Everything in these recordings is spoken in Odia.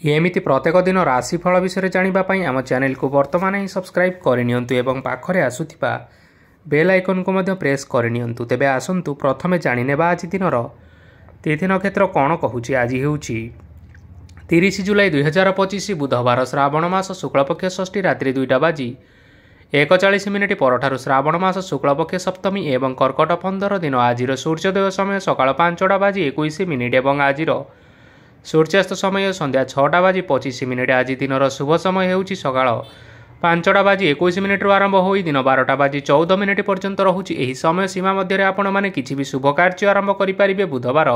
एमिति प्रत्येक दिन राशिफल विषय जानापी आम चैनल को वर्तमान ही सब्सक्राइब करनियंतु एवं पाखरे आसुथिबा बेल आइकन को मध्य प्रेस करनियंतु। तेबे आसंतु प्रथमे जानिनेबा आज दिनर तिथि नक्षत्र कौन कहूची। आज हेउची 30 जुलाई 2025 बुधवार श्रावण मास शुक्लपक्ष षष्ठी रात्रि 2टा बाजी 41 मिनिट परठारु श्रावण मास शुक्लपक्ष सप्तमी एवं कर्कट 15 दिन। आज सूर्योदय समय सकाळ 5टा बाजी 21 मिनिट एवं आज सूर्यास्त समय संध्या 6टा बाजी 25 मिनिट। आज दिनर शुभ समय होउची सकाळ 5टा बाजी 21 मिनिट आरंभ होई दिन 12टा बाजी 14 मिनिट पर्यंत रहुची। एही समय सीमा मध्य आपण माने किछि भी शुभ कार्य आरंभ करि परिबे। बुधवार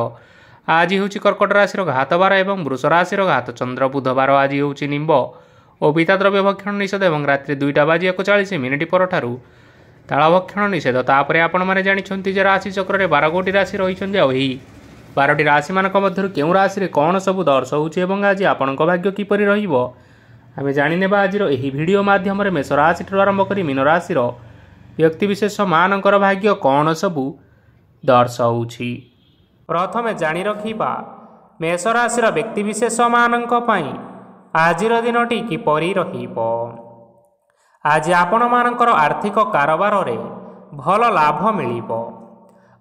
आज होउची कर्कट राशि घातवार एवं वृष राशि घात चंद्र। बुधवार आज होउची निम्ब और पिता द्रव्य भक्षण निषेध एवं रात्रि 2टा बाजी 41 मिनिट परठारु ताल भक्षण निषेध। तापरे आपण माने जानिछन्ति जे राशि चक्र रे 12 गोटी राशि रहिछन्ति। आ एही 12टी राशि मानक मध्यरु केउ राशि रे कोन सब दर्शाउछि एवं आज आपणक भाग्य किपरि रहिबो आमे जानिनेबा। आज एही वीडियो माध्यम रे मेष राशि ठु आरंभ करी मीन राशि रो व्यक्ति विशेष मानकर भाग्य कोन सब दर्शाउछि। प्रथमे जानि रखिबा मेष राशि रो व्यक्ति विशेष मानक पई आजिर दिनटी किपरि रहिबो। आज आपण मानकर आर्थिक कारोबार रे भल लाभ मिलिबो।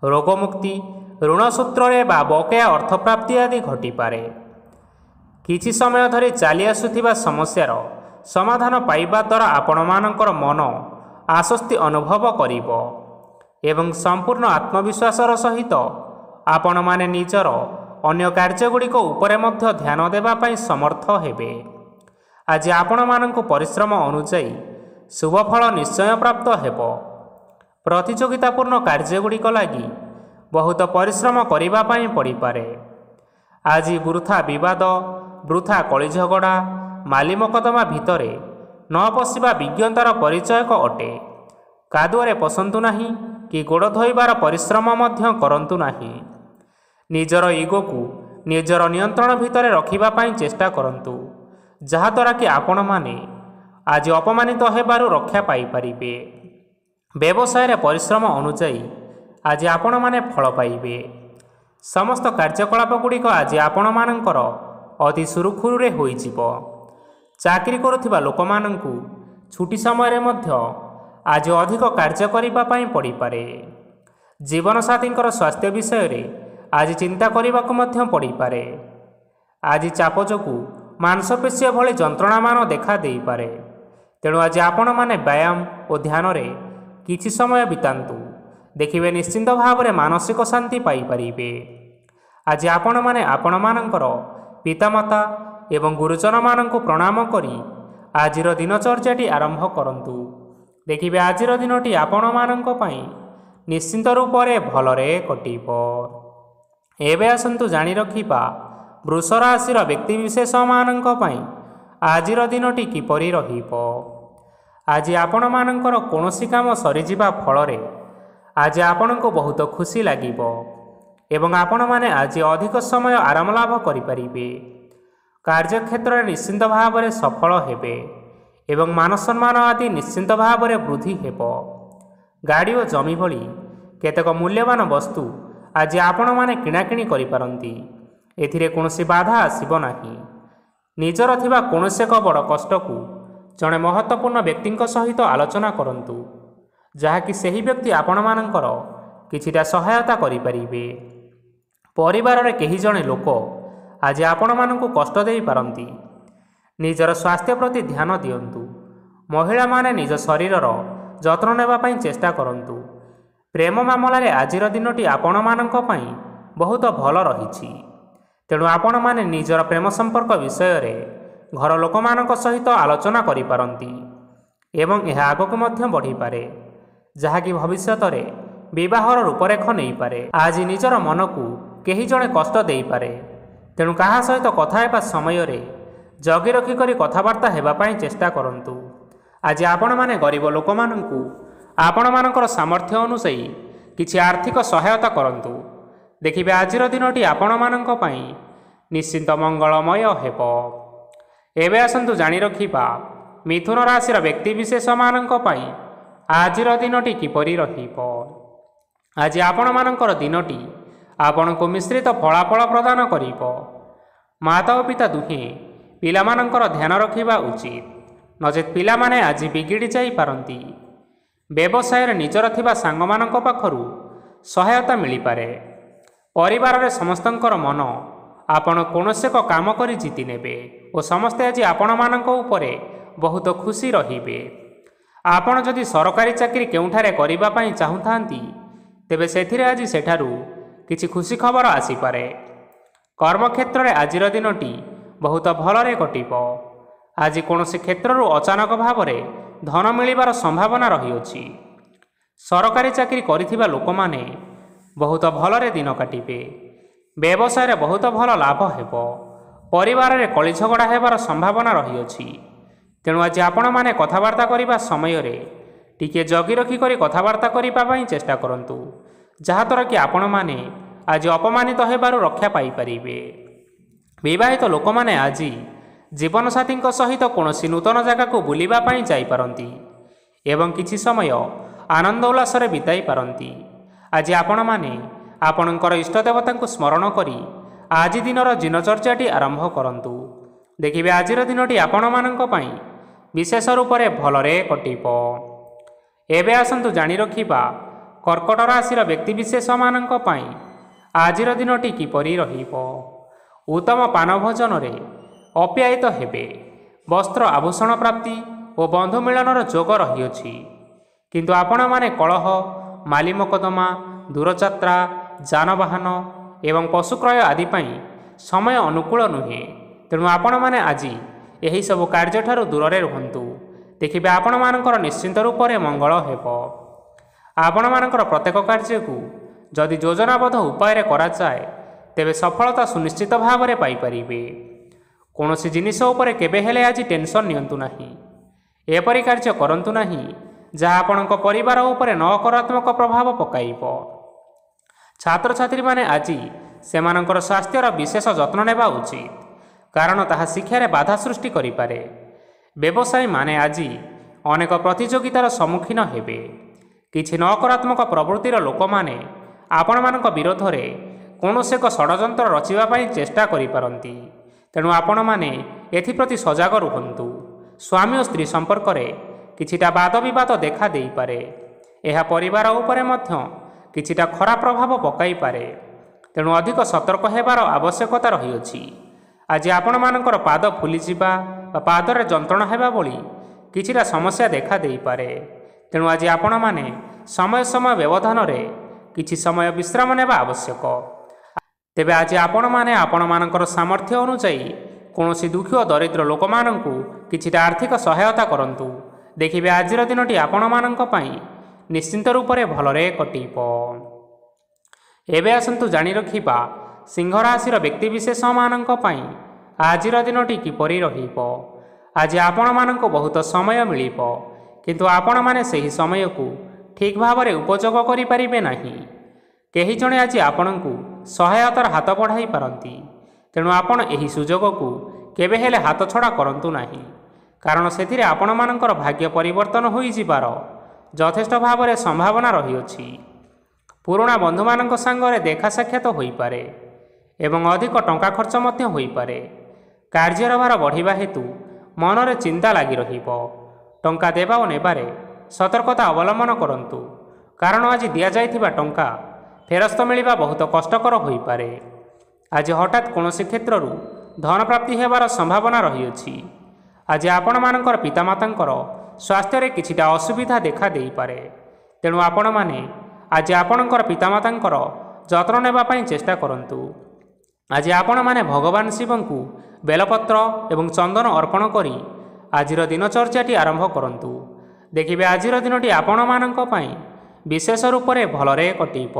रोग मुक्ति ऋण सूत्र बकेया अर्थ प्राप्ति आदि घटिपारे। किछि समय धरी चली आसुथिबा समस्यार समाधान पाइबा द्वारा आपण मानकर मन आश्वस्ति अनुभव करिबो एवं संपूर्ण आत्मविश्वासर सहित आपण माने निजर अन्य कार्यगुड़िक उपरे मध्य ध्यान देबा पई समर्थ हेबे। आज आपण मानक परिश्रम अनुसायी शुभ फल निश्चय प्राप्त हेबो। प्रतियोगितापूर्ण कार्यगुड़िक लागि बहुत परिश्रम करिबा पई पड़ी पारे। आज वृथा विवाद वृथा कली झगड़ा माली मकदमा भितरे न पशिबा विज्ञतार परिचयक अटे। कादुअरे पसंतु नाही कि गोड़ धोइबार परिश्रम मध्य करंतु नाही। निजर इगो को निजर नियंत्रण भितरे रखिबा पई चेष्टा करंतु जहाद्वारा कि आपण माने आज अपमानित हेबारु रक्षा पाई परिबे। व्यवसाय रे परिश्रम अनुसायी आज आपण माने फल पाइबे। समस्त कार्यकलाप गुड़िक आज आपण मानकर अति सुरुखुरुरे होई जिवो। चाकरी करुथिबा लोक माननकु छुट्टी समय मध्य आज अधिक कार्य करिबा पई पड़ी पारे। जीवन साथींकर स्वास्थ्य विषय रे आज चिंता करिबाकु मध्य पड़ी पारे। आज चाप जोगु मांसपेशी भली जंत्रणा मान देखा देई पारे। तेणु आज आपण माने व्यायाम और ध्यान रे किछि समय बितांतु देखिबे निश्चिंत भाव में मानसिक शांति पाई परिबे। आज आपण माने आपण मानकर पितामाता एवं गुरुजन मानक प्रणाम करी आजिर दिनचर्याटी आरंभ करंतु। देखिबे आजिर दिनटी आपण मानक पई निश्चिंत रूप से भलरे कटिबो। एबे आसंतु जानि रखिबा वृष राशि व्यक्ति विशेष मानक पई आजिर दिनटी किपरि रहिबो। आज आपण मानकर कोनोसी काम सरीजिबा फलरे आज आपण को बहुत खुशी लागिबो एवं आपण माने आज अधिक समय आराम लाभ करि परिबे। कार्यक्षेत्र में निश्चिंत भाव में सफल हेबे एवं मान सम्मान आदि निश्चिंत भाव में वृद्धि हेबो। गाड़ी और जमी भली केतेक मूल्यवान वस्तु आज आपण माने किणाकिणी करि पारंती। एथिरे कोनोसी बाधा आसीबो नाही। निजर थिबा कोनोसी एक बड़ कष्ट को जड़े महत्वपूर्ण व्यक्ति सहित आलोचना करंतु जहाँकि सही व्यक्ति आपण मानकर किछिटा सहायता करिपारिबे। परिवार रे केही जणे लोक आज आपण मानकु कष्ट देई पारंती। निजर स्वास्थ्य प्रति ध्यान दियंतु। महिला माने निज शरीरर जत्न नेबा पई चेष्टा करंतु। प्रेम मामला रे आजिर दिनटी आपण मानक पई बहुत भल रहिछि। तेणु आपण माने निजर प्रेम संपर्क विषय रे घर लोक मानक सहित आलोचना करि पारंती एवं यह आगक मध्य बढ़ी पारे जहाँकि भविष्य विवाहर रूपरेख नहीं पारे। आज निजर मन को कहीं जड़े कष्ट दे पारे। तेणु क्या सहित कथा हेबा समय रे जगी रखी करी कथबार्ता हेबापई चेष्टा करंतु। आज आपण माने गरीब लोक माननकु आपण मानकर सामर्थ्य अनुसायी किछि आर्थिक सहायता करंतु। देखिबे आजिर दिनटी आपण मानक पई निश्चिंत मंगलमय हेबो। एबे आसंतु जानि रखिबा मिथुन राशि व्यक्ति विशेष मानक पई आजिर दिनटी किपरि रहिबो। आज आपण मानकर दिनटी आपण को मिश्रित फलाफल प्रदान करिबो। माता और पिता दुहें ପିଲାମାନଙ୍କର ଧ୍ୟାନ ରଖିବା ଉଚିତ, ନଚେତ୍ ପିଲାମାନେ ଆଜି ବିଗିଡ଼ି ଯାଇପାରନ୍ତି। ବ୍ୟବସାୟରେ ନିଜର ଥିବା ସାଙ୍ଗମାନଙ୍କ ପାଖରୁ ସହାୟତା ମିଳିପାରେ। ପରିବାରରେ ସମସ୍ତଙ୍କର ମନ ଆପଣ କୌଣସି ଏକ କାମ କରି ଜିତି ନେବେ ଓ ସମସ୍ତେ ଆଜି ଆପଣମାନଙ୍କ ଉପରେ ବହୁତ ଖୁସି ରହିବେ। ଆପଣ ଯଦି ସରକାରୀ ଚାକିରି କେଉଁଠାରେ କରିବା ପାଇଁ ଚାହୁଁଥାନ୍ତି, ତେବେ ସେଥିରେ ଆଜି ସେଠାରୁ କିଛି ଖୁସି ଖବର ଆସିପାରେ। କର୍ମକ୍ଷେତ୍ରରେ ଆଜିର ଦିନଟି ବହୁତ ଭଲରେ କଟିବ। ଆଜି କୌଣସି କ୍ଷେତ୍ରରୁ ଅଚାନକ ଭାବରେ ଧନ ମିଳିବାର ସମ୍ଭାବନା ରହିଅଛି। ସରକାରୀ ଚାକିରି କରିଥିବା ଲୋକମାନେ ବହୁତ ଭଲରେ ଦିନ କାଟିବେ। ବ୍ୟବସାୟରେ ବହୁତ ଭଲ ଲାଭ ହେବ। ପରିବାରରେ କଳିଝଗଡ଼ା ହେବାର ସମ୍ଭାବନା ରହିଅଛି। ତେଣୁ ଆଜି ଆପଣମାନେ କଥାବାର୍ତ୍ତା କରିବା ସମୟରେ ଟିକିଏ ଜଗି ରଖି କରି କଥାବାର୍ତ୍ତା କରିବା ପାଇଁ ଚେଷ୍ଟା କରନ୍ତୁ, ଯାହାଦ୍ୱାରା କି ଆପଣମାନେ ଆଜି ଅପମାନିତ ହେବାରୁ ରକ୍ଷା ପାଇପାରିବେ। ବିବାହିତ ଲୋକମାନେ ଆଜି ଜୀବନସାଥୀଙ୍କ ସହିତ କୌଣସି ନୂତନ ଜାଗାକୁ ବୁଲିବା ପାଇଁ ଯାଇପାରନ୍ତି ଏବଂ କିଛି ସମୟ ଆନନ୍ଦ ଉଲ୍ଲାସରେ ବିତାଇ ପାରନ୍ତି। ଆଜି ଆପଣମାନେ ଆପଣଙ୍କର ଇଷ୍ଟଦେବତାଙ୍କୁ ସ୍ମରଣ କରି ଆଜି ଦିନର ଦିନଚର୍ଯ୍ୟାଟି ଆରମ୍ଭ କରନ୍ତୁ। ଦେଖିବେ ଆଜିର ଦିନଟି ଆପଣମାନଙ୍କ ପାଇଁ ବିଶେଷ ରୂପରେ ଭଲରେ କଟିବ। ଏବେ ଆସନ୍ତୁ ଜାଣି ରଖିବା କର୍କଟ ରାଶିର ବ୍ୟକ୍ତିବିଶେଷମାନଙ୍କ ପାଇଁ ଆଜିର ଦିନଟି କିପରି ରହିବ। ଉତ୍ତମ ପାନ ଭୋଜନରେ ଅପ୍ୟାୟିତ ହେବେ। ବସ୍ତ୍ର ଆଭୂଷଣ ପ୍ରାପ୍ତି ଓ ବନ୍ଧୁ ମିଳନର ଯୋଗ ରହିଅଛି। କିନ୍ତୁ ଆପଣମାନେ କଳହ, ମାଲି ମକଦ୍ଦମା, ଦୂରଯାତ୍ରା, ଯାନବାହନ ଏବଂ ପଶୁ କ୍ରୟ ଆଦି ପାଇଁ ସମୟ ଅନୁକୂଳ ନୁହେଁ। ତେଣୁ ଆପଣମାନେ ଆଜି ଏହିସବୁ କାର୍ଯ୍ୟଠାରୁ ଦୂରରେ ରୁହନ୍ତୁ। ଦେଖିବେ ଆପଣମାନଙ୍କର ନିଶ୍ଚିନ୍ତ ରୂପରେ ମଙ୍ଗଳ ହେବ। ଆପଣମାନଙ୍କର ପ୍ରତ୍ୟେକ କାର୍ଯ୍ୟକୁ ଯଦି ଯୋଜନାବଦ୍ଧ ଉପାୟରେ କରାଯାଏ, ତେବେ ସଫଳତା ସୁନିଶ୍ଚିତ ଭାବରେ ପାଇପାରିବେ। କୌଣସି ଜିନିଷ ଉପରେ କେବେ ହେଲେ ଆଜି ଟେନସନ୍ ନିଅନ୍ତୁ ନାହିଁ। ଏପରି କାର୍ଯ୍ୟ କରନ୍ତୁ ନାହିଁ ଯାହା ଆପଣଙ୍କ ପରିବାର ଉପରେ ନକାରାତ୍ମକ ପ୍ରଭାବ ପକାଇବ। ଛାତ୍ରଛାତ୍ରୀମାନେ ଆଜି ସେମାନଙ୍କର ସ୍ୱାସ୍ଥ୍ୟର ବିଶେଷ ଯତ୍ନ ନେବା ଉଚିତ, କାରଣ ତାହା ଶିକ୍ଷାରେ ବାଧା ସୃଷ୍ଟି କରିପାରେ। ବ୍ୟବସାୟୀମାନେ ଆଜି ଅନେକ ପ୍ରତିଯୋଗିତାର ସମ୍ମୁଖୀନ ହେବେ। କିଛି ନକାରାତ୍ମକ ପ୍ରବୃତ୍ତିର ଲୋକମାନେ ଆପଣମାନଙ୍କ ବିରୋଧରେ କୌଣସି ଏକ ଷଡ଼ଯନ୍ତ୍ର ରଚିବା ପାଇଁ ଚେଷ୍ଟା କରିପାରନ୍ତି। ତେଣୁ ଆପଣମାନେ ଏଥିପ୍ରତି ସଜାଗ ରୁହନ୍ତୁ। ସ୍ୱାମୀ ଓ ସ୍ତ୍ରୀ ସମ୍ପର୍କରେ କିଛିଟା ବାଦବିବାଦ ଦେଖା ଦେଇପାରେ। ଏହା ପରିବାର ଉପରେ ମଧ୍ୟ କିଛିଟା ଖରାପ ପ୍ରଭାବ ପକାଇପାରେ। ତେଣୁ ଅଧିକ ସତର୍କ ହେବାର ଆବଶ୍ୟକତା ରହିଅଛି। ଆଜି ଆପଣମାନଙ୍କର ପାଦ ଫୁଲିଯିବା ବା ପାଦରେ ଯନ୍ତ୍ରଣା ହେବା ଭଳି କିଛିଟା ସମସ୍ୟା ଦେଖା ଦେଇପାରେ। ତେଣୁ ଆଜି ଆପଣମାନେ ସମୟ ସମୟ ବ୍ୟବଧାନରେ କିଛି ସମୟ ବିଶ୍ରାମ ନେବା ଆବଶ୍ୟକ। ତେବେ ଆଜି ଆପଣମାନେ ଆପଣମାନଙ୍କର ସାମର୍ଥ୍ୟ ଅନୁଯାୟୀ କୌଣସି ଦୁଃଖୀ ଓ ଦରିଦ୍ର ଲୋକମାନଙ୍କୁ କିଛିଟା ଆର୍ଥିକ ସହାୟତା କରନ୍ତୁ। ଦେଖିବେ ଆଜିର ଦିନଟି ଆପଣମାନଙ୍କ ପାଇଁ ନିଶ୍ଚିନ୍ତ ରୂପରେ ଭଲରେ କଟିବ। ଏବେ ଆସନ୍ତୁ ଜାଣି ରଖିବା ସିଂହ ରାଶିର ବ୍ୟକ୍ତିବିଶେଷମାନଙ୍କ ପାଇଁ ଆଜିର ଦିନଟି କିପରି ରହିବ। ଆଜି ଆପଣମାନଙ୍କୁ ବହୁତ ସମୟ ମିଳିବ, କିନ୍ତୁ ଆପଣମାନେ ସେହି ସମୟକୁ ଠିକ୍ ଭାବରେ ଉପଯୋଗ କରିପାରିବେ ନାହିଁ। କେହି ଜଣେ ଆଜି ଆପଣଙ୍କୁ ସହାୟତାର ହାତ ବଢ଼ାଇ ପାରନ୍ତି। ତେଣୁ ଆପଣ ଏହି ସୁଯୋଗକୁ କେବେ ହେଲେ ହାତଛଡ଼ା କରନ୍ତୁ ନାହିଁ, କାରଣ ସେଥିରେ ଆପଣମାନଙ୍କର ଭାଗ୍ୟ ପରିବର୍ତ୍ତନ ହୋଇଯିବାର ଯଥେଷ୍ଟ ଭାବରେ ସମ୍ଭାବନା ରହିଅଛି। ପୁରୁଣା ବନ୍ଧୁମାନଙ୍କ ସାଙ୍ଗରେ ଦେଖା ସାକ୍ଷାତ ହୋଇପାରେ ଏବଂ ଅଧିକ ଟଙ୍କା ଖର୍ଚ୍ଚ ମଧ୍ୟ ହୋଇପାରେ। କାର୍ଯ୍ୟର ଭାର ବଢ଼ିବା ହେତୁ ମନରେ ଚିନ୍ତା ଲାଗି ରହିବ। ଟଙ୍କା ଦେବା ଓ ନେବାରେ ସତର୍କତା ଅବଲମ୍ବନ କରନ୍ତୁ, କାରଣ ଆଜି ଦିଆଯାଇଥିବା ଟଙ୍କା ଫେରସ୍ତ ମିଳିବା ବହୁତ କଷ୍ଟକର ହୋଇପାରେ। ଆଜି ହଠାତ୍ କୌଣସି କ୍ଷେତ୍ରରୁ ଧନ ପ୍ରାପ୍ତି ହେବାର ସମ୍ଭାବନା ରହିଅଛି। ଆଜି ଆପଣମାନଙ୍କର ପିତାମାତାଙ୍କର ସ୍ୱାସ୍ଥ୍ୟରେ କିଛିଟା ଅସୁବିଧା ଦେଖା ଦେଇପାରେ। ତେଣୁ ଆପଣମାନେ ଆଜି ଆପଣଙ୍କର ପିତାମାତାଙ୍କର ଯତ୍ନ ନେବା ପାଇଁ ଚେଷ୍ଟା କରନ୍ତୁ। ଆଜି ଆପଣମାନେ ଭଗବାନ ଶିବଙ୍କୁ ବେଲପତ୍ର ଏବଂ ଚନ୍ଦନ ଅର୍ପଣ କରି ଆଜିର ଦିନଚର୍ଯ୍ୟାଟି ଆରମ୍ଭ କରନ୍ତୁ। ଦେଖିବେ ଆଜିର ଦିନଟି ଆପଣମାନଙ୍କ ପାଇଁ ବିଶେଷ ରୂପରେ ଭଲରେ କଟିବ।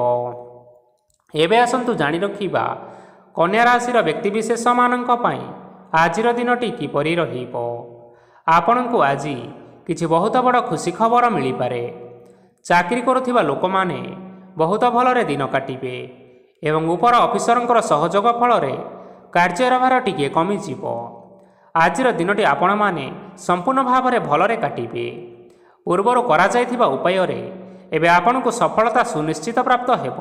ଏବେ ଆସନ୍ତୁ ଜାଣି ରଖିବା କନ୍ୟା ରାଶିର ବ୍ୟକ୍ତିବିଶେଷମାନଙ୍କ ପାଇଁ ଆଜିର ଦିନଟି କିପରି ରହିବ। ଆପଣଙ୍କୁ ଆଜି କିଛି ବହୁତ ବଡ଼ ଖୁସି ଖବର ମିଳିପାରେ। ଚାକିରି କରୁଥିବା ଲୋକମାନେ ବହୁତ ଭଲରେ ଦିନ କାଟିବେ ଏବଂ ଉପର ଅଫିସରଙ୍କର ସହଯୋଗ ଫଳରେ କାର୍ଯ୍ୟର ଭାର ଟିକିଏ କମିଯିବ। ଆଜିର ଦିନଟି ଆପଣମାନେ ସମ୍ପୂର୍ଣ୍ଣ ଭାବରେ ଭଲରେ କାଟିବେ। ପୂର୍ବରୁ କରାଯାଇଥିବା ଉପାୟରେ ଏବେ ଆପଣଙ୍କୁ ସଫଳତା ସୁନିଶ୍ଚିତ ପ୍ରାପ୍ତ ହେବ।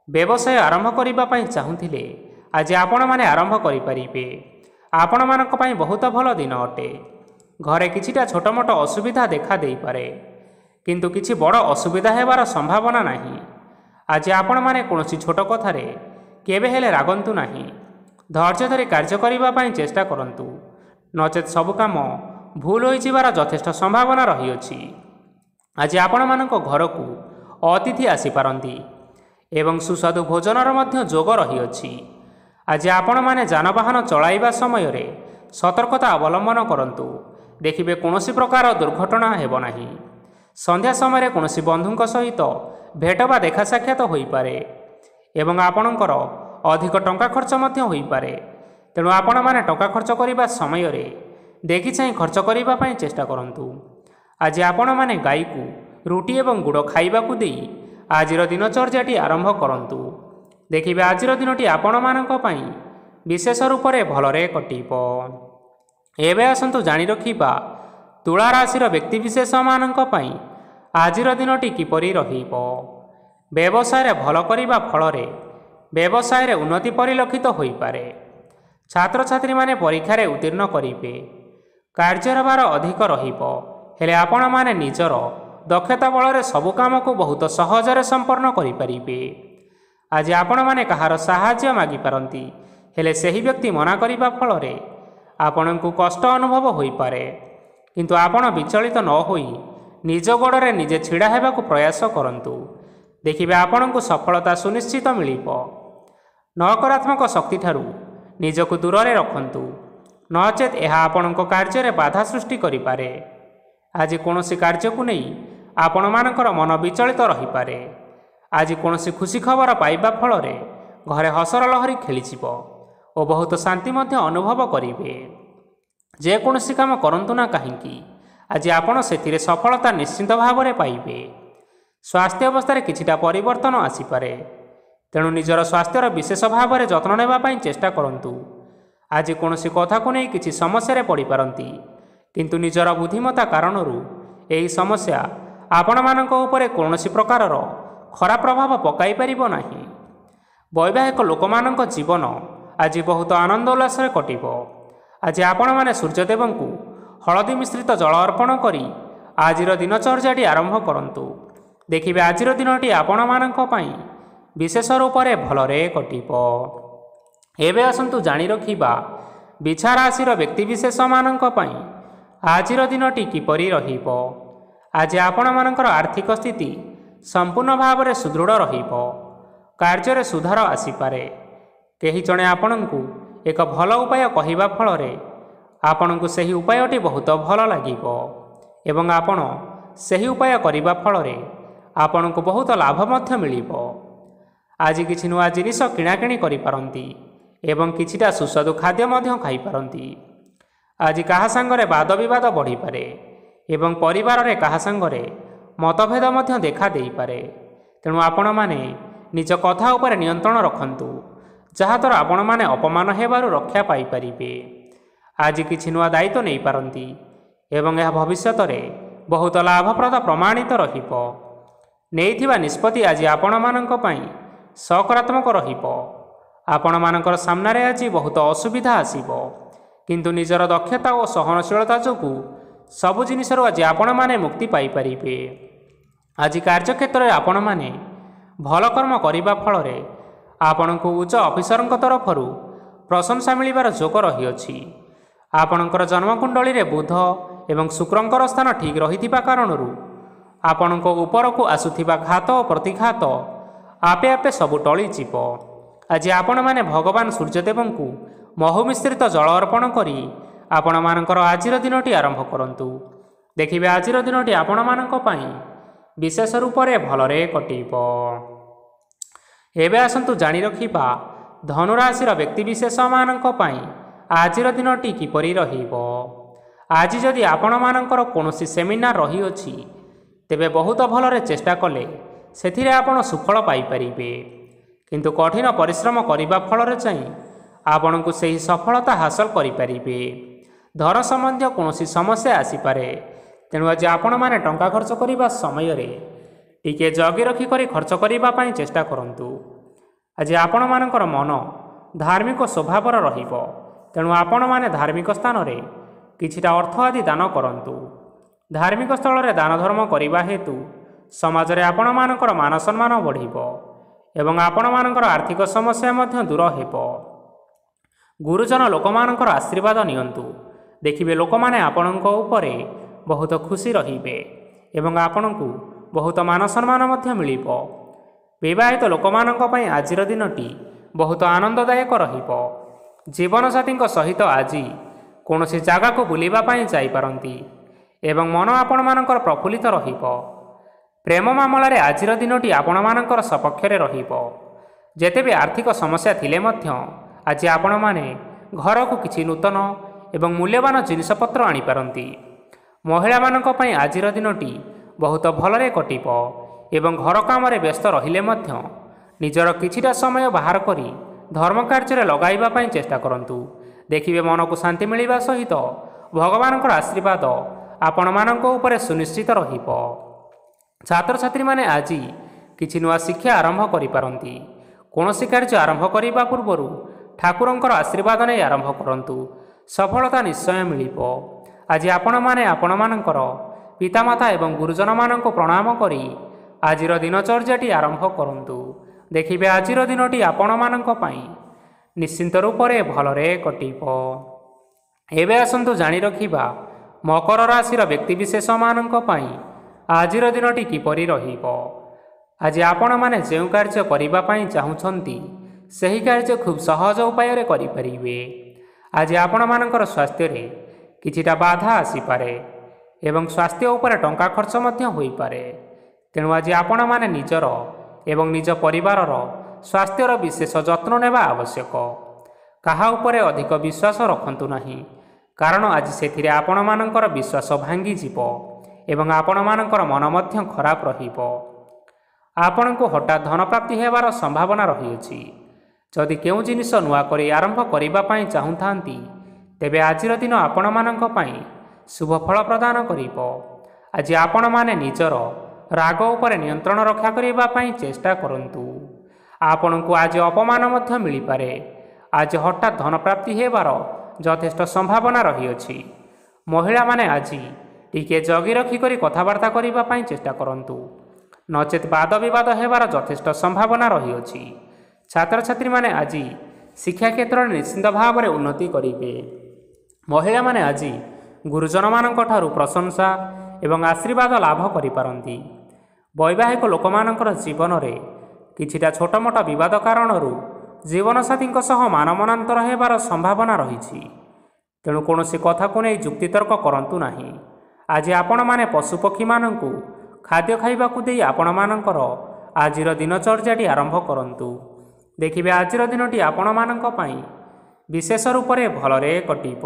ବ୍ୟବସାୟ ଆରମ୍ଭ କରିବା ପାଇଁ ଚାହୁଁଥିଲେ ଆଜି ଆପଣମାନେ ଆରମ୍ଭ କରିପାରିବେ। ଆପଣମାନଙ୍କ ପାଇଁ ବହୁତ ଭଲ ଦିନ ଅଟେ। ଘରେ କିଛିଟା ଛୋଟମୋଟ ଅସୁବିଧା ଦେଖା ଦେଇପାରେ, କିନ୍ତୁ କିଛି ବଡ଼ ଅସୁବିଧା ହେବାର ସମ୍ଭାବନା ନାହିଁ। ଆଜି ଆପଣମାନେ କୌଣସି ଛୋଟ କଥାରେ କେବେ ହେଲେ ରାଗନ୍ତୁ ନାହିଁ। ଧୈର୍ଯ୍ୟ ଧରି କାର୍ଯ୍ୟ କରିବା ପାଇଁ ଚେଷ୍ଟା କରନ୍ତୁ, ନଚେତ୍ ସବୁ କାମ ଭୁଲ ହୋଇଯିବାର ଯଥେଷ୍ଟ ସମ୍ଭାବନା ରହିଅଛି। ଆଜି ଆପଣମାନଙ୍କ ଘରକୁ ଅତିଥି ଆସିପାରନ୍ତି ଏବଂ ସୁସ୍ୱାଦୁ ଭୋଜନର ମଧ୍ୟ ଯୋଗ ରହିଅଛି। ଆଜି ଆପଣମାନେ ଯାନବାହନ ଚଳାଇବା ସମୟରେ ସତର୍କତା ଅବଲମ୍ବନ କରନ୍ତୁ। ଦେଖିବେ କୌଣସି ପ୍ରକାର ଦୁର୍ଘଟଣା ହେବ ନାହିଁ। ସନ୍ଧ୍ୟା ସମୟରେ କୌଣସି ବନ୍ଧୁଙ୍କ ସହିତ ଭେଟ ବା ଦେଖା ସାକ୍ଷାତ ହୋଇପାରେ ଏବଂ ଆପଣଙ୍କର ଅଧିକ ଟଙ୍କା ଖର୍ଚ୍ଚ ମଧ୍ୟ ହୋଇପାରେ। ତେଣୁ ଆପଣମାନେ ଟଙ୍କା ଖର୍ଚ୍ଚ କରିବା ସମୟରେ ଦେଖି ଚାହିଁ ଖର୍ଚ୍ଚ କରିବା ପାଇଁ ଚେଷ୍ଟା କରନ୍ତୁ। ଆଜି ଆପଣମାନେ ଗାଈକୁ ରୁଟି ଏବଂ ଗୁଡ଼ ଖାଇବାକୁ ଦେଇ ଆଜିର ଦିନଚର୍ଯ୍ୟାଟି ଆରମ୍ଭ କରନ୍ତୁ। ଦେଖିବେ ଆଜିର ଦିନଟି ଆପଣମାନଙ୍କ ପାଇଁ ବିଶେଷ ରୂପରେ ଭଲରେ କଟିବ। ଏବେ ଆସନ୍ତୁ ଜାଣି ରଖିବା ତୁଳା ରାଶିର ବ୍ୟକ୍ତିବିଶେଷମାନଙ୍କ ପାଇଁ ଆଜିର ଦିନଟି କିପରି ରହିବ। ବ୍ୟବସାୟରେ ଭଲ କରିବା ଫଳରେ ବ୍ୟବସାୟରେ ଉନ୍ନତି ପରିଲକ୍ଷିତ ହୋଇପାରେ। ଛାତ୍ରଛାତ୍ରୀମାନେ ପରୀକ୍ଷାରେ ଉତ୍ତୀର୍ଣ୍ଣ କରିବେ। କାର୍ଯ୍ୟର ଭାର ଅଧିକ ରହିବ, ହେଲେ ଆପଣମାନେ ନିଜର ଦକ୍ଷତା ବଳରେ ସବୁ କାମକୁ ବହୁତ ସହଜରେ ସମ୍ପନ୍ନ କରିପାରିବେ। ଆଜି ଆପଣମାନେ କାହାର ସାହାଯ୍ୟ ମାଗିପାରନ୍ତି, ହେଲେ ସେହି ବ୍ୟକ୍ତି ମନା କରିବା ଫଳରେ ଆପଣଙ୍କୁ କଷ୍ଟ ଅନୁଭବ ହୋଇପାରେ। କିନ୍ତୁ ଆପଣ ବିଚଳିତ ନ ହୋଇ ନିଜ ଗୋଡ଼ରେ ନିଜେ ଛିଡ଼ା ହେବାକୁ ପ୍ରୟାସ କରନ୍ତୁ। ଦେଖିବେ ଆପଣଙ୍କୁ ସଫଳତା ସୁନିଶ୍ଚିତ ମିଳିବ। ନକାରାତ୍ମକ ଶକ୍ତିଠାରୁ ନିଜକୁ ଦୂରରେ ରଖନ୍ତୁ, ନଚେତ୍ ଏହା ଆପଣଙ୍କ କାର୍ଯ୍ୟରେ ବାଧା ସୃଷ୍ଟି କରିପାରେ। ଆଜି କୌଣସି କାର୍ଯ୍ୟକୁ ନେଇ ଆପଣମାନଙ୍କର ମନ ବିଚଳିତ ରହିପାରେ। ଆଜି କୌଣସି ଖୁସି ଖବର ପାଇବା ଫଳରେ ଘରେ ହସର ଲହରୀ ଖେଳିଯିବ ଓ ବହୁତ ଶାନ୍ତି ମଧ୍ୟ ଅନୁଭବ କରିବେ। ଯେକୌଣସି କାମ କରନ୍ତୁ ନା କାହିଁକି, ଆଜି ଆପଣ ସେଥିରେ ସଫଳତା ନିଶ୍ଚିତ ଭାବରେ ପାଇବେ। ସ୍ୱାସ୍ଥ୍ୟ ଅବସ୍ଥାରେ କିଛିଟା ପରିବର୍ତ୍ତନ ଆସିପାରେ, ତେଣୁ ନିଜର ସ୍ୱାସ୍ଥ୍ୟର ବିଶେଷ ଭାବରେ ଯତ୍ନ ନେବା ପାଇଁ ଚେଷ୍ଟା କରନ୍ତୁ। ଆଜି କୌଣସି କଥାକୁ ନେଇ କିଛି ସମସ୍ୟାରେ ପଡ଼ିପାରନ୍ତି, କିନ୍ତୁ ନିଜର ବୁଦ୍ଧିମତ୍ତା କାରଣରୁ ଏହି ସମସ୍ୟା ଆପଣମାନଙ୍କ ଉପରେ କୌଣସି ପ୍ରକାରର ଖରାପ ପ୍ରଭାବ ପକାଇ ପାରିବ ନାହିଁ। ବୈବାହିକ ଲୋକମାନଙ୍କ ଜୀବନ ଆଜି ବହୁତ ଆନନ୍ଦ ଉଲ୍ଲାସରେ କଟିବ। ଆଜି ଆପଣମାନେ ସୂର୍ଯ୍ୟଦେବଙ୍କୁ ହଳଦୀ ମିଶ୍ରିତ ଜଳ ଅର୍ପଣ କରି ଆଜିର ଦିନଚର୍ଯ୍ୟାଟି ଆରମ୍ଭ କରନ୍ତୁ। ଦେଖିବେ ଆଜିର ଦିନଟି ଆପଣମାନଙ୍କ ପାଇଁ ବିଶେଷ ରୂପରେ ଭଲରେ କଟିବ। ଏବେ ଆସନ୍ତୁ ଜାଣି ରଖିବା ବିଛା ରାଶିର ବ୍ୟକ୍ତିବିଶେଷମାନଙ୍କ ପାଇଁ ଆଜିର ଦିନଟି କିପରି ରହିବ। ଆଜି ଆପଣମାନଙ୍କର ଆର୍ଥିକ ସ୍ଥିତି ସମ୍ପୂର୍ଣ୍ଣ ଭାବରେ ସୁଦୃଢ଼ ରହିବ। କାର୍ଯ୍ୟରେ ସୁଧାର ଆସିପାରେ। କେହି ଜଣେ ଆପଣଙ୍କୁ ଏକ ଭଲ ଉପାୟ କହିବା ଫଳରେ ଆପଣଙ୍କୁ ସେହି ଉପାୟଟି ବହୁତ ଭଲ ଲାଗିବ ଏବଂ ଆପଣ ସେହି ଉପାୟ କରିବା ଫଳରେ ଆପଣଙ୍କୁ ବହୁତ ଲାଭ ମଧ୍ୟ ମିଳିବ। ଆଜି କିଛି ନୂଆ ଜିନିଷ କିଣାକିଣି କରିପାରନ୍ତି ଏବଂ କିଛିଟା ସୁସ୍ୱାଦୁ ଖାଦ୍ୟ ମଧ୍ୟ ଖାଇପାରନ୍ତି। ଆଜି କାହା ସାଙ୍ଗରେ ବାଦ ବିବାଦ ବଢ଼ିପାରେ ଏବଂ ପରିବାରରେ କାହା ସାଙ୍ଗରେ ମତଭେଦ ମଧ୍ୟ ଦେଖା ଦେଇପାରେ। ତେଣୁ ଆପଣମାନେ ନିଜ କଥା ଉପରେ ନିୟନ୍ତ୍ରଣ ରଖନ୍ତୁ, ଯାହାଦ୍ୱାରା ଆପଣମାନେ ଅପମାନ ହେବାରୁ ରକ୍ଷା ପାଇପାରିବେ। ଆଜି କିଛି ନୂଆ ଦାୟିତ୍ୱ ନେଇପାରନ୍ତି ଏବଂ ଏହା ଭବିଷ୍ୟତରେ ବହୁତ ଲାଭପ୍ରଦ ପ୍ରମାଣିତ ରହିବ। ନେଇଥିବା ନିଷ୍ପତ୍ତି ଆଜି ଆପଣମାନଙ୍କ ପାଇଁ ସକାରାତ୍ମକ ରହିବ। ଆପଣମାନଙ୍କର ସାମ୍ନାରେ ଆଜି ବହୁତ ଅସୁବିଧା ଆସିବ, କିନ୍ତୁ ନିଜର ଦକ୍ଷତା ଓ ସହନଶୀଳତା ଯୋଗୁଁ ସବୁ ଜିନିଷରୁ ଆଜି ଆପଣମାନେ ମୁକ୍ତି ପାଇପାରିବେ। ଆଜି କାର୍ଯ୍ୟକ୍ଷେତ୍ରରେ ଆପଣମାନେ ଭଲ କର୍ମ କରିବା ଫଳରେ ଆପଣଙ୍କୁ ଉଚ୍ଚ ଅଫିସରଙ୍କ ତରଫରୁ ପ୍ରଶଂସା ମିଳିବାର ଯୋଗ ରହିଅଛି। ଆପଣଙ୍କର ଜନ୍ମକୁଣ୍ଡଳୀରେ ବୁଧ ଏବଂ ଶୁକ୍ରଙ୍କର ସ୍ଥାନ ଠିକ୍ ରହିଥିବା କାରଣରୁ ଆପଣଙ୍କ ଉପରକୁ ଆସୁଥିବା ଘାତ ଓ ପ୍ରତିଘାତ ଆପେ ଆପେ ସବୁ ଟଳିଯିବ। ଆଜି ଆପଣମାନେ ଭଗବାନ ସୂର୍ଯ୍ୟଦେବଙ୍କୁ ମହୁ ମିଶ୍ରିତ ଜଳ ଅର୍ପଣ କରି ଆପଣମାନଙ୍କର ଆଜିର ଦିନଟି ଆରମ୍ଭ କରନ୍ତୁ। ଦେଖିବେ ଆଜିର ଦିନଟି ଆପଣମାନଙ୍କ ପାଇଁ ବିଶେଷ ରୂପରେ ଭଲରେ କଟିବ। ଏବେ ଆସନ୍ତୁ ଜାଣି ରଖିବା ଧନୁରାଶିର ବ୍ୟକ୍ତିବିଶେଷମାନଙ୍କ ପାଇଁ ଆଜିର ଦିନଟି କିପରି ରହିବ। ଆଜି ଯଦି ଆପଣମାନଙ୍କର କୌଣସି ସେମିନାର ରହିଅଛି, ତେବେ ବହୁତ ଭଲରେ ଚେଷ୍ଟା କଲେ ସେଥିରେ ଆପଣ ସୁଫଳ ପାଇପାରିବେ, କିନ୍ତୁ କଠିନ ପରିଶ୍ରମ କରିବା ଫଳରେ ଯାଇ ଆପଣଙ୍କୁ ସେହି ସଫଳତା ହାସଲ କରିପାରିବେ। ଧନ ସମ୍ବନ୍ଧୀୟ କୌଣସି ସମସ୍ୟା ଆସିପାରେ, ତେଣୁ ଆଜି ଆପଣମାନେ ଟଙ୍କା ଖର୍ଚ୍ଚ କରିବା ସମୟରେ ଟିକିଏ ଜଗି ରଖି କରି ଖର୍ଚ୍ଚ କରିବା ପାଇଁ ଚେଷ୍ଟା କରନ୍ତୁ। ଆଜି ଆପଣମାନଙ୍କର ମନ ଧାର୍ମିକ ସ୍ୱଭାବର ରହିବ, ତେଣୁ ଆପଣମାନେ ଧାର୍ମିକ ସ୍ଥାନରେ କିଛିଟା ଅର୍ଥ ଆଦି ଦାନ କରନ୍ତୁ। ଧାର୍ମିକ ସ୍ଥଳରେ ଦାନ ଧର୍ମ କରିବା ହେତୁ ସମାଜରେ ଆପଣମାନଙ୍କର ମାନ ସମ୍ମାନ ବଢ଼ିବ ଏବଂ ଆପଣମାନଙ୍କର ଆର୍ଥିକ ସମସ୍ୟା ମଧ୍ୟ ଦୂର ହେବ। ଗୁରୁଜନ ଲୋକମାନଙ୍କର ଆଶୀର୍ବାଦ ନିଅନ୍ତୁ। ଦେଖିବେ ଲୋକମାନେ ଆପଣଙ୍କ ଉପରେ ବହୁତ ଖୁସି ରହିବେ ଏବଂ ଆପଣଙ୍କୁ ବହୁତ ମାନ ସମ୍ମାନ ମଧ୍ୟ ମିଳିବ। ବିବାହିତ ଲୋକମାନଙ୍କ ପାଇଁ ଆଜିର ଦିନଟି ବହୁତ ଆନନ୍ଦଦାୟକ ରହିବ। ଜୀବନସାଥୀଙ୍କ ସହିତ ଆଜି କୌଣସି ଜାଗାକୁ ବୁଲିବା ପାଇଁ ଯାଇପାରନ୍ତି ଏବଂ ମନ ଆପଣମାନଙ୍କର ପ୍ରଫୁଲ୍ଲିତ ରହିବ। ପ୍ରେମ ମାମଲାରେ ଆଜିର ଦିନଟି ଆପଣମାନଙ୍କର ସପକ୍ଷରେ ରହିବ। ଯେତେ ବି ଆର୍ଥିକ ସମସ୍ୟା ଥିଲେ ମଧ୍ୟ ଆଜି ଆପଣମାନେ ଘରକୁ କିଛି ନୂତନ ଏବଂ ମୂଲ୍ୟବାନ ଜିନିଷପତ୍ର ଆଣିପାରନ୍ତି। ମହିଳାମାନଙ୍କ ପାଇଁ ଆଜିର ଦିନଟି ବହୁତ ଭଲରେ କଟିବ ଏବଂ ଘର କାମରେ ବ୍ୟସ୍ତ ରହିଲେ ମଧ୍ୟ ନିଜର କିଛିଟା ସମୟ ବାହାର କରି ଧର୍ମ କାର୍ଯ୍ୟରେ ଲଗାଇବା ପାଇଁ ଚେଷ୍ଟା କରନ୍ତୁ। ଦେଖିବେ ମନକୁ ଶାନ୍ତି ମିଳିବା ସହିତ ଭଗବାନଙ୍କର ଆଶୀର୍ବାଦ ଆପଣମାନଙ୍କ ଉପରେ ସୁନିଶ୍ଚିତ ରହିବ। ଛାତ୍ରଛାତ୍ରୀମାନେ ଆଜି କିଛି ନୂଆ ଶିକ୍ଷା ଆରମ୍ଭ କରିପାରନ୍ତି। କୌଣସି କାର୍ଯ୍ୟ ଆରମ୍ଭ କରିବା ପୂର୍ବରୁ ଠାକୁରଙ୍କର ଆଶୀର୍ବାଦ ନେଇ ଆରମ୍ଭ କରନ୍ତୁ। ସଫଳତା ନିଶ୍ଚୟ ମିଳିବ। ଆଜି ଆପଣମାନେ ଆପଣମାନଙ୍କର ପିତାମାତା ଏବଂ ଗୁରୁଜନମାନଙ୍କୁ ପ୍ରଣାମ କରି ଆଜିର ଦିନଚର୍ଯ୍ୟାଟି ଆରମ୍ଭ କରନ୍ତୁ। ଦେଖିବେ ଆଜିର ଦିନଟି ଆପଣମାନଙ୍କ ପାଇଁ ନିଶ୍ଚିନ୍ତ ରୂପରେ ଭଲରେ କଟିବ। ଏବେ ଆସନ୍ତୁ ଜାଣି ରଖିବା ମକର ରାଶିର ବ୍ୟକ୍ତିବିଶେଷମାନଙ୍କ ପାଇଁ ଆଜିର ଦିନଟି କିପରି ରହିବ। ଆଜି ଆପଣମାନେ ଯେଉଁ କାର୍ଯ୍ୟ କରିବା ପାଇଁ ଚାହୁଁଛନ୍ତି ସେହି କାର୍ଯ୍ୟ ଖୁବ୍ ସହଜ ଉପାୟରେ କରିପାରିବେ। ଆଜି ଆପଣମାନଙ୍କର ସ୍ୱାସ୍ଥ୍ୟରେ କିଛିଟା ବାଧା ଆସିପାରେ ଏବଂ ସ୍ୱାସ୍ଥ୍ୟ ଉପରେ ଟଙ୍କା ଖର୍ଚ୍ଚ ମଧ୍ୟ ହୋଇପାରେ। ତେଣୁ ଆଜି ଆପଣମାନେ ନିଜର ଏବଂ ନିଜ ପରିବାରର ସ୍ୱାସ୍ଥ୍ୟର ବିଶେଷ ଯତ୍ନ ନେବା ଆବଶ୍ୟକ। କାହା ଉପରେ ଅଧିକ ବିଶ୍ୱାସ ରଖନ୍ତୁ ନାହିଁ, କାରଣ ଆଜି ସେଥିରେ ଆପଣମାନଙ୍କର ବିଶ୍ୱାସ ଭାଙ୍ଗିଯିବ ଏବଂ ଆପଣମାନଙ୍କର ମନ ମଧ୍ୟ ଖରାପ ରହିବ। ଆପଣଙ୍କୁ ହଠାତ୍ ଧନପ୍ରାପ୍ତି ହେବାର ସମ୍ଭାବନା ରହିଅଛି। ଯଦି କେଉଁ ଜିନିଷ ନୂଆ କରି ଆରମ୍ଭ କରିବା ପାଇଁ ଚାହୁଁଥାନ୍ତି ତେବେ ଆଜିର ଦିନ ଆପଣମାନଙ୍କ ପାଇଁ ଶୁଭ ଫଳ ପ୍ରଦାନ କରିବ। ଆଜି ଆପଣମାନେ ନିଜର ରାଗ ଉପରେ ନିୟନ୍ତ୍ରଣ ରକ୍ଷା କରିବା ପାଇଁ ଚେଷ୍ଟା କରନ୍ତୁ। ଆପଣଙ୍କୁ ଆଜି ଅପମାନ ମଧ୍ୟ ମିଳିପାରେ। ଆଜି ହଠାତ୍ ଧନପ୍ରାପ୍ତି ହେବାର ଯଥେଷ୍ଟ ସମ୍ଭାବନା ରହିଅଛି। ମହିଳାମାନେ ଆଜି ଟିକିଏ ଜଗି ରଖିକରି କଥାବାର୍ତ୍ତା କରିବା ପାଇଁ ଚେଷ୍ଟା କରନ୍ତୁ, ନଚେତ୍ ବାଦ ବିବାଦ ହେବାର ଯଥେଷ୍ଟ ସମ୍ଭାବନା ରହିଅଛି। ଛାତ୍ରଛାତ୍ରୀମାନେ ଆଜି ଶିକ୍ଷା କ୍ଷେତ୍ରରେ ନିଶ୍ଚିନ୍ତ ଭାବରେ ଉନ୍ନତି କରିବେ। ମହିଳାମାନେ ଆଜି ଗୁରୁଜନମାନଙ୍କ ଠାରୁ ପ୍ରଶଂସା ଏବଂ ଆଶୀର୍ବାଦ ଲାଭ କରିପାରନ୍ତି। ବୈବାହିକ ଲୋକମାନଙ୍କର ଜୀବନରେ କିଛିଟା ଛୋଟମୋଟ ବିବାଦ କାରଣରୁ ଜୀବନସାଥୀଙ୍କ ସହ ମାନମନାନ୍ତର ହେବାର ସମ୍ଭାବନା ରହିଛି। ତେଣୁ କୌଣସି କଥାକୁ ନେଇ ଯୁକ୍ତିତର୍କ କରନ୍ତୁ ନାହିଁ। ଆଜି ଆପଣମାନେ ପଶୁପକ୍ଷୀମାନଙ୍କୁ ଖାଦ୍ୟ ଖାଇବାକୁ ଦେଇ ଆପଣମାନଙ୍କର ଆଜିର ଦିନଚର୍ଯ୍ୟାଟି ଆରମ୍ଭ କରନ୍ତୁ। ଦେଖିବେ ଆଜିର ଦିନଟି ଆପଣମାନଙ୍କ ପାଇଁ ବିଶେଷ ରୂପରେ ଭଲରେ କଟିବ।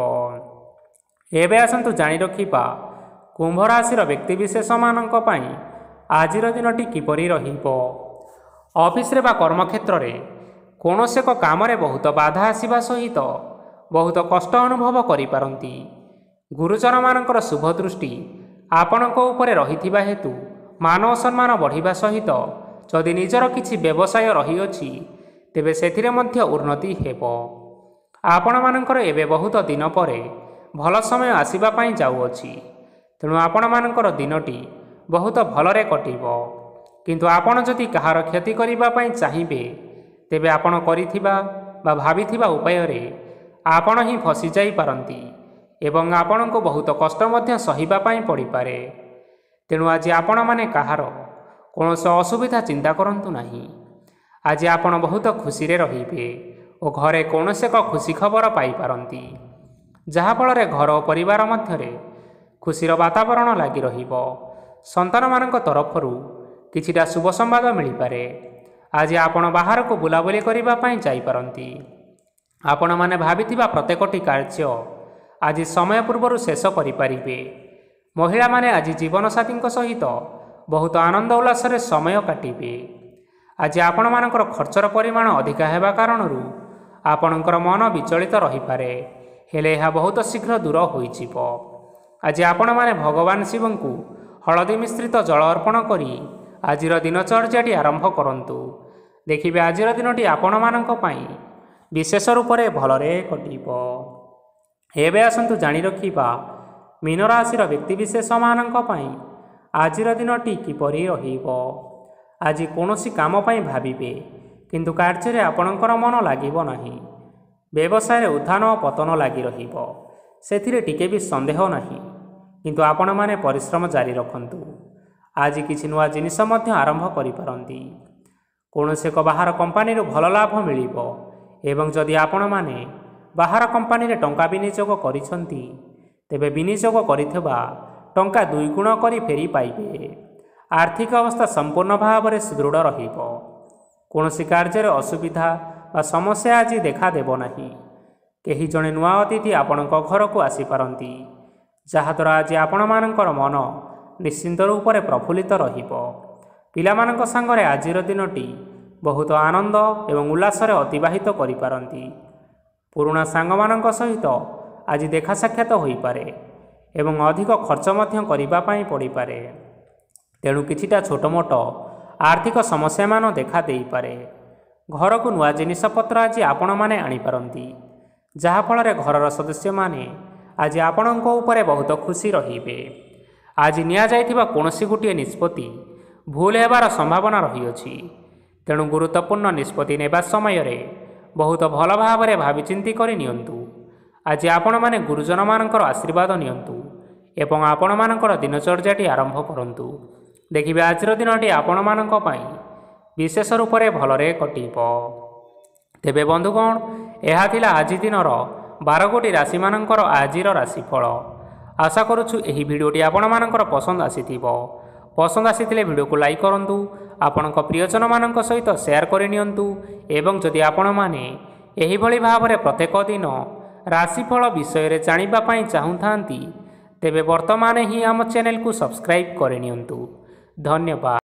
ଏବେ ଆସନ୍ତୁ ଜାଣି ରଖିବା କୁମ୍ଭ ରାଶିର ବ୍ୟକ୍ତିବିଶେଷମାନଙ୍କ ପାଇଁ ଆଜିର ଦିନଟି କିପରି ରହିବ। ଅଫିସରେ ବା କର୍ମକ୍ଷେତ୍ରରେ କୌଣସି ଏକ କାମରେ ବହୁତ ବାଧା ଆସିବା ସହିତ ବହୁତ କଷ୍ଟ ଅନୁଭବ କରିପାରନ୍ତି। ଗୁରୁଜନମାନଙ୍କର ଶୁଭ ଦୃଷ୍ଟି ଆପଣଙ୍କ ଉପରେ ରହିଥିବା ହେତୁ ମାନ ଓ ସମ୍ମାନ ବଢ଼ିବା ସହିତ ଯଦି ନିଜର କିଛି ବ୍ୟବସାୟ ରହିଅଛି ତେବେ ସେଥିରେ ମଧ୍ୟ ଉନ୍ନତି ହେବ। ଆପଣମାନଙ୍କର ଏବେ ବହୁତ ଦିନ ପରେ ଭଲ ସମୟ ଆସିବା ପାଇଁ ଯାଉଅଛି। ତେଣୁ ଆପଣମାନଙ୍କର ଦିନଟି ବହୁତ ଭଲରେ କଟିବ। କିନ୍ତୁ ଆପଣ ଯଦି କାହାର କ୍ଷତି କରିବା ପାଇଁ ଚାହିଁବେ ତେବେ ଆପଣ କରିଥିବା ବା ଭାବିଥିବା ଉପାୟରେ ଆପଣ ହିଁ ଫସିଯାଇପାରନ୍ତି ଏବଂ ଆପଣଙ୍କୁ ବହୁତ କଷ୍ଟ ମଧ୍ୟ ସହିବା ପାଇଁ ପଡ଼ିପାରେ। ତେଣୁ ଆଜି ଆପଣମାନେ କାହାର କୌଣସି ଅସୁବିଧା ଚିନ୍ତା କରନ୍ତୁ ନାହିଁ। ଆଜି ଆପଣ ବହୁତ ଖୁସିରେ ରହିବେ ଓ ଘରେ କୌଣସି ଏକ ଖୁସି ଖବର ପାଇପାରନ୍ତି, ଯାହାଫଳରେ ଘର ଓ ପରିବାର ମଧ୍ୟରେ ଖୁସିର ବାତାବରଣ ଲାଗି ରହିବ। ସନ୍ତାନମାନଙ୍କ ତରଫରୁ କିଛିଟା ଶୁଭ ସମ୍ବାଦ ମିଳିପାରେ। ଆଜି ଆପଣ ବାହାରକୁ ବୁଲାବୁଲି କରିବା ପାଇଁ ଯାଇପାରନ୍ତି। ଆପଣମାନେ ଭାବିଥିବା ପ୍ରତ୍ୟେକଟି କାର୍ଯ୍ୟ ଆଜି ସମୟ ପୂର୍ବରୁ ଶେଷ କରିପାରିବେ। ମହିଳାମାନେ ଆଜି ଜୀବନସାଥୀଙ୍କ ସହିତ ବହୁତ ଆନନ୍ଦ ଉଲ୍ଲାସରେ ସମୟ କାଟିବେ। ଆଜି ଆପଣମାନଙ୍କର ଖର୍ଚ୍ଚର ପରିମାଣ ଅଧିକା ହେବା କାରଣରୁ ଆପଣଙ୍କର ମନ ବିଚଳିତ ରହିପାରେ, ହେଲେ ଏହା ବହୁତ ଶୀଘ୍ର ଦୂର ହୋଇଯିବ। ଆଜି ଆପଣମାନେ ଭଗବାନ ଶିବଙ୍କୁ ହଳଦୀ ମିଶ୍ରିତ ଜଳ ଅର୍ପଣ କରି ଆଜିର ଦିନଚର୍ଯ୍ୟାଟି ଆରମ୍ଭ କରନ୍ତୁ। ଦେଖିବେ ଆଜିର ଦିନଟି ଆପଣମାନଙ୍କ ପାଇଁ ବିଶେଷ ରୂପରେ ଭଲରେ କଟିବ। ଏବେ ଆସନ୍ତୁ ଜାଣି ରଖିବା ମୀନ ରାଶିର ବ୍ୟକ୍ତିବିଶେଷମାନଙ୍କ ପାଇଁ ଆଜିର ଦିନଟି କିପରି ରହିବ। ଆଜି କୌଣସି କାମ ପାଇଁ ଭାବିବେ, କିନ୍ତୁ କାର୍ଯ୍ୟରେ ଆପଣଙ୍କର ମନ ଲାଗିବ ନାହିଁ। ବ୍ୟବସାୟରେ ଉତ୍ଥାନ ଓ ପତନ ଲାଗି ରହିବ, ସେଥିରେ ଟିକେ ବି ସନ୍ଦେହ ନାହିଁ। କିନ୍ତୁ ଆପଣମାନେ ପରିଶ୍ରମ ଜାରି ରଖନ୍ତୁ। ଆଜି କିଛି ନୂଆ ଜିନିଷ ମଧ୍ୟ ଆରମ୍ଭ କରିପାରନ୍ତି। କୌଣସି ଏକ ବାହାର କମ୍ପାନୀରୁ ଭଲ ଲାଭ ମିଳିବ ଏବଂ ଯଦି ଆପଣମାନେ ବାହାର କମ୍ପାନୀରେ ଟଙ୍କା ବିନିଯୋଗ କରିଛନ୍ତି, ତେବେ ବିନିଯୋଗ କରିଥିବା ଟଙ୍କା 2 ଗୁଣ କରି ଫେରି ପାଇବେ। ଆର୍ଥିକ ଅବସ୍ଥା ସମ୍ପୂର୍ଣ୍ଣ ଭାବରେ ସୁଦୃଢ଼ ରହିବ। କୌଣସି କାର୍ଯ୍ୟରେ ଅସୁବିଧା ବା ସମସ୍ୟା ଆଜି ଦେଖାଦେବ ନାହିଁ। କେହି ଜଣେ ନୂଆ ଅତିଥି ଆପଣଙ୍କ ଘରକୁ ଆସିପାରନ୍ତି, ଯାହାଦ୍ୱାରା ଆଜି ଆପଣମାନଙ୍କର ମନ ନିଶ୍ଚିନ୍ତ ରୂପରେ ପ୍ରଫୁଲ୍ଲିତ ରହିବ। ପିଲାମାନଙ୍କ ସାଙ୍ଗରେ ଆଜିର ଦିନଟି ବହୁତ ଆନନ୍ଦ ଏବଂ ଉଲ୍ଲାସରେ ଅତିବାହିତ କରିପାରନ୍ତି। ପୁରୁଣା ସାଙ୍ଗମାନଙ୍କ ସହିତ ଆଜି ଦେଖା ସାକ୍ଷାତ ହୋଇପାରେ ଏବଂ ଅଧିକ ଖର୍ଚ୍ଚ ମଧ୍ୟ କରିବା ପାଇଁ ପଡ଼ିପାରେ। ତେଣୁ କିଛିଟା ଛୋଟମୋଟ ଆର୍ଥିକ ସମସ୍ୟାମାନ ଦେଖା ଦେଇପାରେ। ଘରକୁ ନୂଆ ଜିନିଷପତ୍ର ଆଜି ଆପଣମାନେ ଆଣିପାରନ୍ତି, ଯାହାଫଳରେ ଘରର ସଦସ୍ୟମାନେ ଆଜି ଆପଣଙ୍କ ଉପରେ ବହୁତ ଖୁସି ରହିବେ। ଆଜି ନିଆଯାଇଥିବା କୌଣସି ଗୋଟିଏ ନିଷ୍ପତ୍ତି ଭୁଲ ହେବାର ସମ୍ଭାବନା ରହିଅଛି। ତେଣୁ ଗୁରୁତ୍ୱପୂର୍ଣ୍ଣ ନିଷ୍ପତ୍ତି ନେବା ସମୟରେ ବହୁତ ଭଲ ଭାବରେ ଭାବିଚିନ୍ତି କରି ନିଅନ୍ତୁ। ଆଜି ଆପଣମାନେ ଗୁରୁଜନମାନଙ୍କର ଆଶୀର୍ବାଦ ନିଅନ୍ତୁ ଏବଂ ଆପଣମାନଙ୍କର ଦିନଚର୍ଯ୍ୟାଟି ଆରମ୍ଭ କରନ୍ତୁ। ଦେଖିବେ ଆଜିର ଦିନଟି ଆପଣମାନଙ୍କ ପାଇଁ ବିଶେଷ ରୂପରେ ଭଲରେ କଟିବ। ତେବେ ବନ୍ଧୁଗଣ, ଏହା ଥିଲା ଆଜି ଦିନର 12ଗୋଟି ରାଶିମାନଙ୍କର ଆଜିର ରାଶିଫଳ। ଆଶା କରୁଛୁ ଏହି ଭିଡ଼ିଓଟି ଆପଣମାନଙ୍କର ପସନ୍ଦ ଆସିଥିବ। ପସନ୍ଦ ଆସିଥିଲେ ଭିଡ଼ିଓକୁ ଲାଇକ୍ କରନ୍ତୁ, ଆପଣଙ୍କ ପ୍ରିୟଜନମାନଙ୍କ ସହିତ ସେୟାର କରିନିଅନ୍ତୁ ଏବଂ ଯଦି ଆପଣମାନେ ଏହିଭଳି ଭାବରେ ପ୍ରତ୍ୟେକ ଦିନ ରାଶିଫଳ ବିଷୟରେ ଜାଣିବା ପାଇଁ ଚାହୁଁଥାନ୍ତି, ତେବେ ବର୍ତ୍ତମାନ ହିଁ ଆମ ଚ୍ୟାନେଲକୁ ସବସ୍କ୍ରାଇବ୍ କରିନିଅନ୍ତୁ। ଧନ୍ୟବାଦ।